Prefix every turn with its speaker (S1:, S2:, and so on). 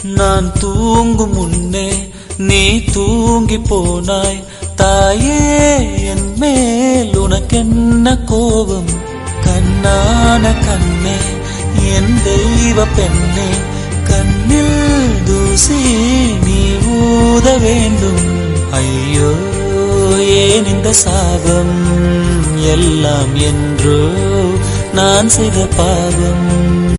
S1: நான் தூங்கும் முன்னே நீ தூங்கி போனாய் தாயே, என் மேல் உனக்கென்ன கோபம்? கண்ணான கண்ணே, என் தெய்வ பெண்ணே, கண்ணில் தூசி நீ ஊத வேண்டும். ஐயோ ஏன் இந்த சாபம் எல்லாம் என்றோ நான் செய்த பாவம்.